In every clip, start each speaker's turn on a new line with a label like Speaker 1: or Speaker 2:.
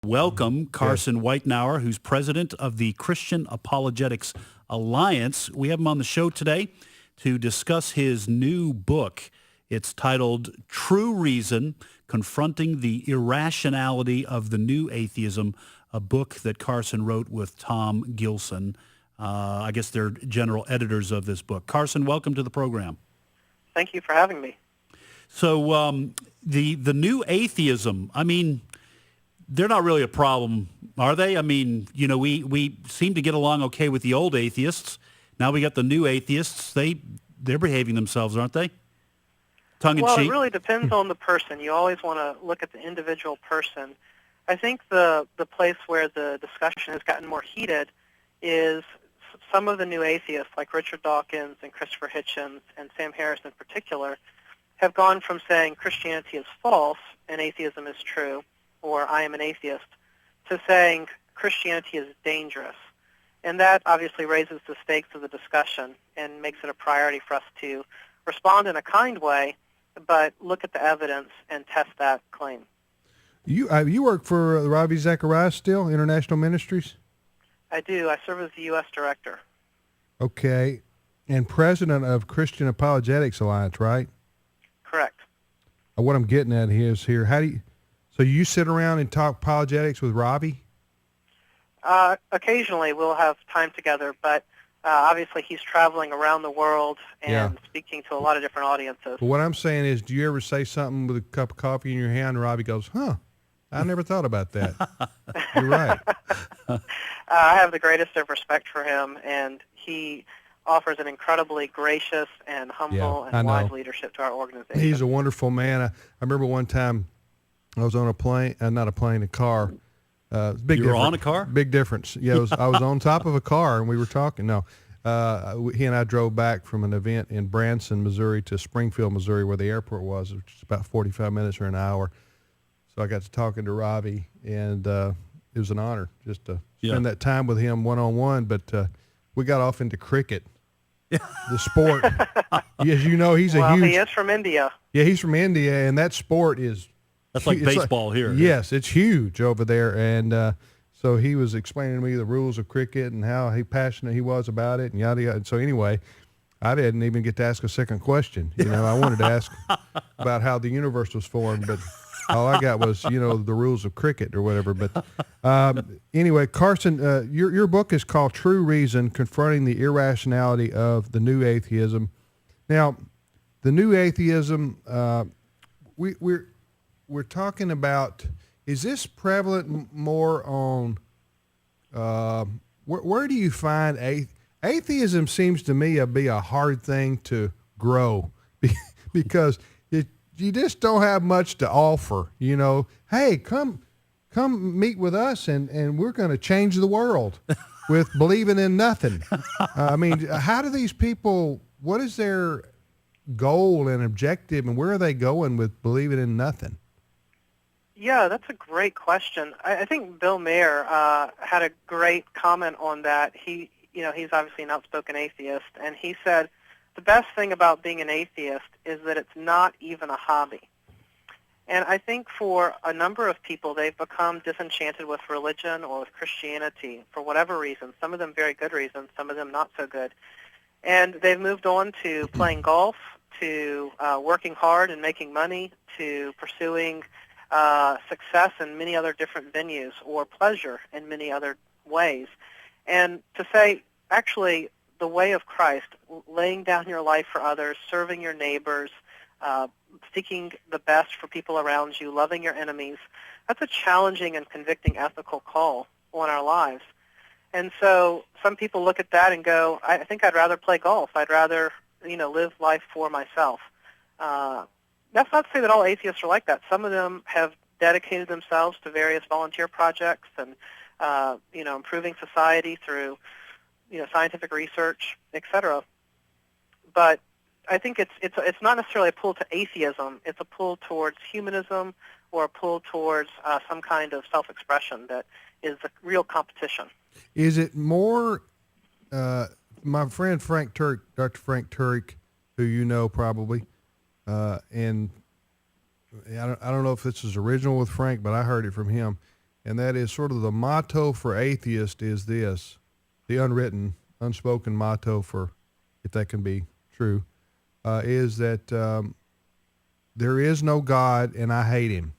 Speaker 1: Welcome, Carson Weitnauer, who's president of the Christian Apologetics Alliance. We have him on the show today to discuss his new book. It's titled True Reason, Confronting the Irrationality of the New Atheism, a book that Carson wrote with Tom Gilson. I guess they're general editors of this book. Carson, welcome to the program.
Speaker 2: Thank you for having me.
Speaker 1: So the new atheism, I mean, they're not really a problem, are they? I mean, you know, we seem to get along okay with the old atheists. Now we got the new atheists. They're behaving themselves, aren't they? Tongue in cheek.
Speaker 2: Well, it really depends on the person. You always want to look at the individual person. I think the place where the discussion has gotten more heated is some of the new atheists, like Richard Dawkins and Christopher Hitchens and Sam Harris in particular, have gone from saying Christianity is false and atheism is true, or I am an atheist, to saying Christianity is dangerous. And that obviously raises the stakes of the discussion and makes it a priority for us to respond in a kind way, but look at the evidence and test that claim.
Speaker 3: You work for Ravi Zacharias still, International Ministries?
Speaker 2: I do. I serve as the U.S. Director.
Speaker 3: Okay. And president of Christian Apologetics Alliance, right?
Speaker 2: Correct.
Speaker 3: What I'm getting at is here, so you sit around and talk apologetics with Ravi?
Speaker 2: Occasionally we'll have time together, but obviously he's traveling around the world and speaking to a lot of different audiences.
Speaker 3: Well, what I'm saying is, do you ever say something with a cup of coffee in your hand and Ravi goes, I never thought about that. You're right.
Speaker 2: I have the greatest of respect for him, and he offers an incredibly gracious and humble and wise leadership to our organization.
Speaker 3: He's a wonderful man. I remember one time I was on a plane, a car.
Speaker 1: You were on a car?
Speaker 3: Big difference. Yeah, I was on top of a car, and we were talking. No, he and I drove back from an event in Branson, Missouri to Springfield, Missouri, where the airport was, which is about 45 minutes or an hour. So I got to talking to Ravi, and it was an honor just to spend that time with him one-on-one. But we got off into cricket, the sport. As you know, he
Speaker 2: is from India.
Speaker 3: Yeah, he's from India, and that sport is...
Speaker 1: That's like baseball here.
Speaker 3: Yes, it's huge over there. And so he was explaining to me the rules of cricket and how passionate he was about it and yada, yada. And so anyway, I didn't even get to ask a second question. You know, I wanted to ask about how the universe was formed, but all I got was, the rules of cricket or whatever. But anyway, Carson, your book is called True Reason, Confronting the Irrationality of the New Atheism. Now, the new atheism, we're talking about, is this prevalent more on, where do you find atheism seems to me to be a hard thing to grow because you just don't have much to offer, hey, come meet with us and we're going to change the world with believing in nothing. I mean, how do these people, what is their goal and objective and where are they going with believing in nothing?
Speaker 2: Yeah, that's a great question. I think Bill Mayer had a great comment on that. He's obviously an outspoken atheist, and he said the best thing about being an atheist is that it's not even a hobby. And I think for a number of people, they've become disenchanted with religion or with Christianity for whatever reason. Some of them very good reasons, some of them not so good. And they've moved on to playing golf, to working hard and making money, to pursuing success in many other different venues or pleasure in many other ways. And to say, actually, the way of Christ, laying down your life for others, serving your neighbors, seeking the best for people around you, loving your enemies, that's a challenging and convicting ethical call on our lives. And so some people look at that and go, I think I'd rather play golf. I'd rather, live life for myself. That's not to say that all atheists are like that. Some of them have dedicated themselves to various volunteer projects and, improving society through, scientific research, etc. But I think it's not necessarily a pull to atheism. It's a pull towards humanism or a pull towards some kind of self-expression that is the real competition.
Speaker 3: Is it more, my friend Frank Turk, Dr. Frank Turk, who you know probably, and I don't know if this is original with Frank, but I heard it from him. and that is sort of the motto for atheists is this, the unwritten, unspoken motto for, if that can be true, is that there is no God and I hate him.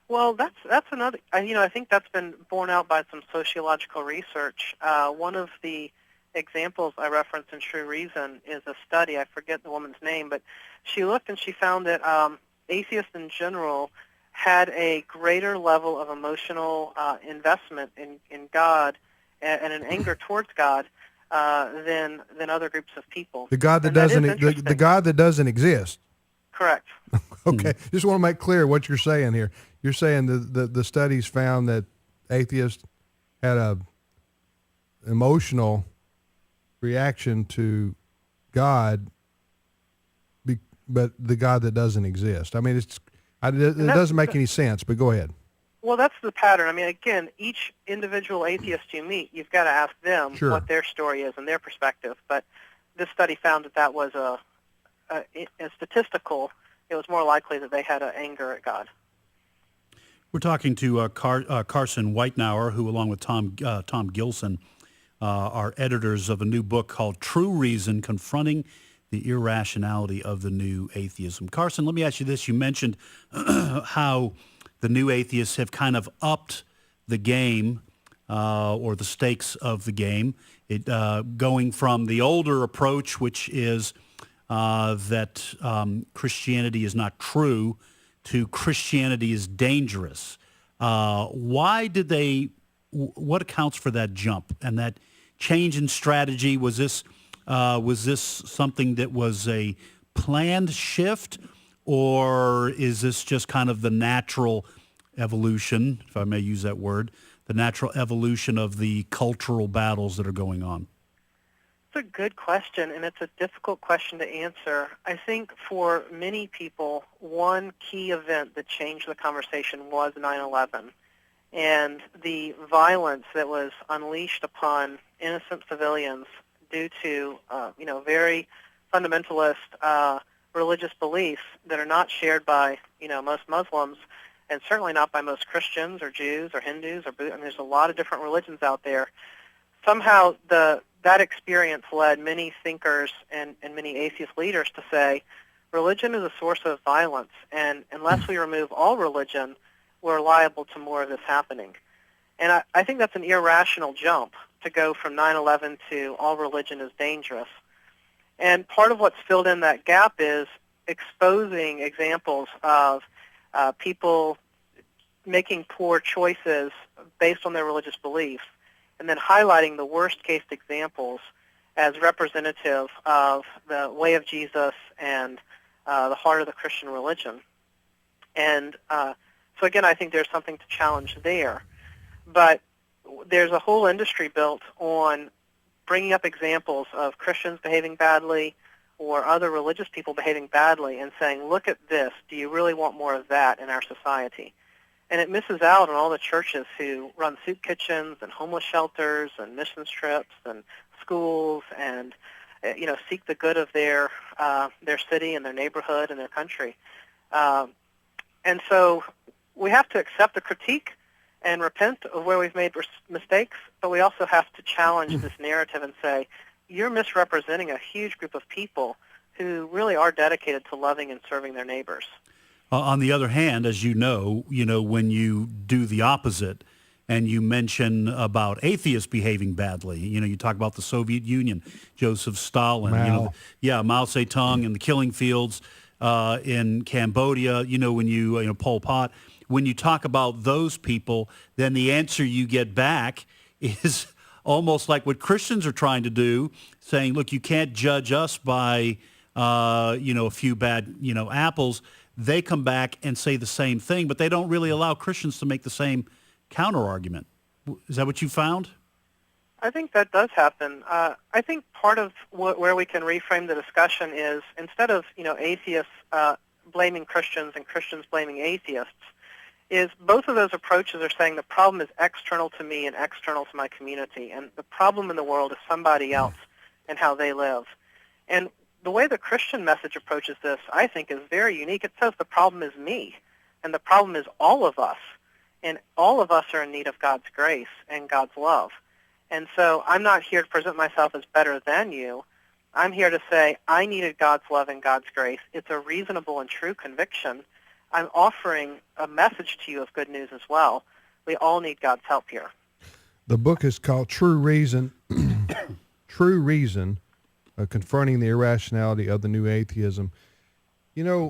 Speaker 2: Well, that's another. I think that's been borne out by some sociological research. One of the examples I referenced in True Reason is a study. I forget the woman's name, but she looked and she found that atheists in general had a greater level of emotional investment in God and an anger towards God than other groups of people.
Speaker 3: The God that
Speaker 2: And that is
Speaker 3: doesn't the God that doesn't exist.
Speaker 2: Correct.
Speaker 3: Okay, just want to make clear what you're saying here. You're saying the studies found that atheists had a emotional reaction to God, but the God that doesn't exist. I mean, it doesn't make any sense. But go ahead.
Speaker 2: Well, that's the pattern. I mean, again, each individual atheist you meet, you've got to ask them
Speaker 3: Sure.
Speaker 2: what their story is and their perspective. But this study found that was a statistical. It was more likely that they had an anger at God.
Speaker 1: We're talking to Carson Weitnauer, who, along with Tom Gilson, are editors of a new book called True Reason, Confronting the Irrationality of the New Atheism. Carson, let me ask you this. You mentioned how the new atheists have kind of upped the game or the stakes of the game, going from the older approach, which is that Christianity is not true, to Christianity is dangerous. What accounts for that jump and that change in strategy? Was this something that was a planned shift, or is this just kind of the natural evolution, if I may use that word, the natural evolution of the cultural battles that are going on?
Speaker 2: It's a good question, and it's a difficult question to answer. I think for many people, one key event that changed the conversation was 9/11, and the violence that was unleashed upon innocent civilians due to, very fundamentalist religious beliefs that are not shared by, most Muslims, and certainly not by most Christians or Jews or Hindus or Buddhists. I mean, there's a lot of different religions out there. Somehow that experience led many thinkers and many atheist leaders to say, religion is a source of violence, and unless we remove all religion, we're liable to more of this happening. And I think that's an irrational jump to go from 9/11 to all religion is dangerous. And part of what's filled in that gap is exposing examples of people making poor choices based on their religious beliefs, and then highlighting the worst-case examples as representative of the way of Jesus and the heart of the Christian religion. And so again, I think there's something to challenge there. But there's a whole industry built on bringing up examples of Christians behaving badly or other religious people behaving badly and saying, look at this, do you really want more of that in our society? And it misses out on all the churches who run soup kitchens and homeless shelters and missions trips and schools and seek the good of their city and their neighborhood and their country. And so we have to accept the critique and repent of where we've made mistakes, but we also have to challenge this narrative and say, you're misrepresenting a huge group of people who really are dedicated to loving and serving their neighbors.
Speaker 1: On the other hand, as you know, when you do the opposite and you mention about atheists behaving badly, you talk about the Soviet Union, Joseph Stalin,
Speaker 3: Mao
Speaker 1: Zedong and the killing fields in Cambodia, when Pol Pot, when you talk about those people, then the answer you get back is almost like what Christians are trying to do, saying, look, you can't judge us by, a few bad, apples. They come back and say the same thing, but they don't really allow Christians to make the same counter-argument. Is that what you found?
Speaker 2: I think that does happen. I think part of where we can reframe the discussion is instead of, atheists blaming Christians and Christians blaming atheists, is both of those approaches are saying the problem is external to me and external to my community, and the problem in the world is somebody else and how they live. And the way the Christian message approaches this, I think, is very unique. It says the problem is me, and the problem is all of us. And all of us are in need of God's grace and God's love. And so I'm not here to present myself as better than you. I'm here to say I needed God's love and God's grace. It's a reasonable and true conviction. I'm offering a message to you of good news as well. We all need God's help here.
Speaker 3: The book is called True Reason, True Reason, Confronting the Irrationality of the New Atheism. You know,